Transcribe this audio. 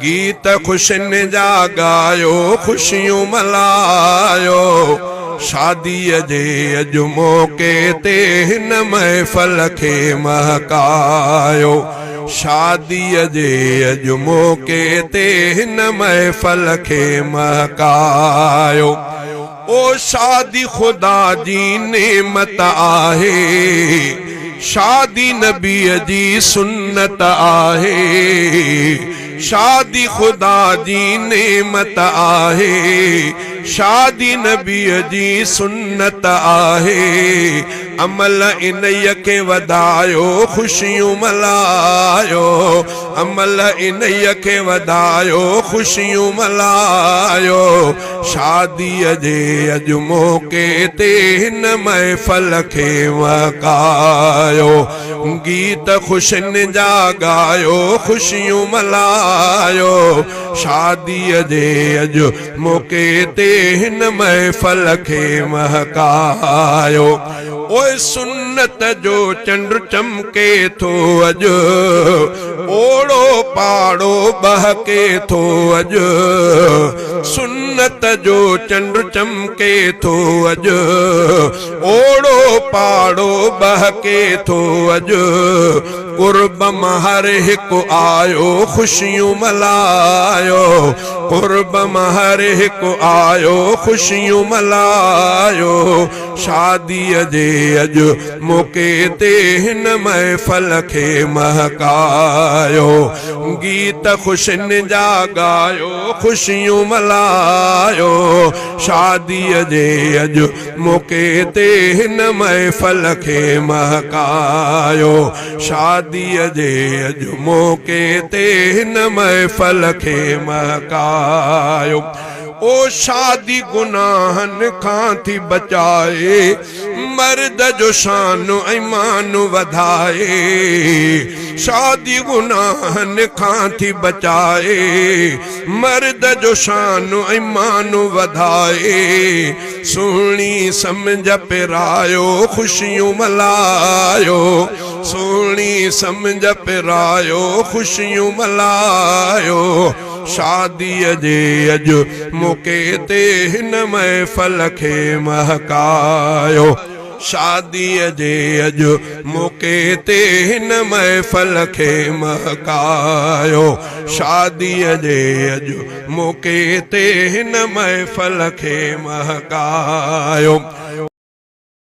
गीत खुशियुनि जा गायो खुशियूं मल्हायो शादी जे अॼु मौके ते हिन महफ़ल खे महकायो शादी जे अॼु मौके ते हिन महफ़ल खे महकायो ओ शादी खुदा जी नेमत आहे शादी नबीअ जी सुन्नत आहे शादी खुदा जी नेमत आहे शादी नबीअ जी सुन्नत आहे अमल इन्हीअ खे वधायो खुशियूं मल्हायो अमल इन्हीअ खे वधायो खुशियूं मल्हायो शादीअ जे अॼु मौके ते हिन महफ़ल खे महकायो गीत खुशियुनि जा गायो खुशियूं मल्हायो शादीअ जे अॼु मौके ते हिन महफ़ल खे महकायो ओए सुन्नत जो चंड चमके थो अॼु ओड़ो पाड़ो बहके थो अॼु सुन्नत जो चंड चमके थो अॼु ओड़ो पाड़ो बहके थो अॼु कुर्ब मां हर हिकु आयो खुशियूं मल्हायो कुर्ब मां हर हिकु आयो खुशियूं मल्हायो शादीअ जे अॼु मौके ते हिन महफ़ल खे महकायो गीत खुशियुनि जा गायो खुशियूं मल्हायो शादीअ जे अॼु मौके ते हिन महफ़ल खे महकायो शादीअ जे अॼु मौके ते हिन महफ़ल खे महकायो ओ शादी गुनाहनि खां थी बचाए मर्द जो शान ईमान वधाए शादी गुनाहनि खां थी बचाए मर्द जो शान ईमान वधाए सुहिणी समझ पिरायो खुशियूं मल्हायो सुहिणी समझ पिरायो खुशियूं मल्हायो शादीअ जे अॼु मौके ते हिन महफ़ल खे महकायो शादीअ जे अॼु मौके ते हिन महफ़ल खे महकायो शादीअ जे अॼु मौके ते हिन महफ़ल खे महकायो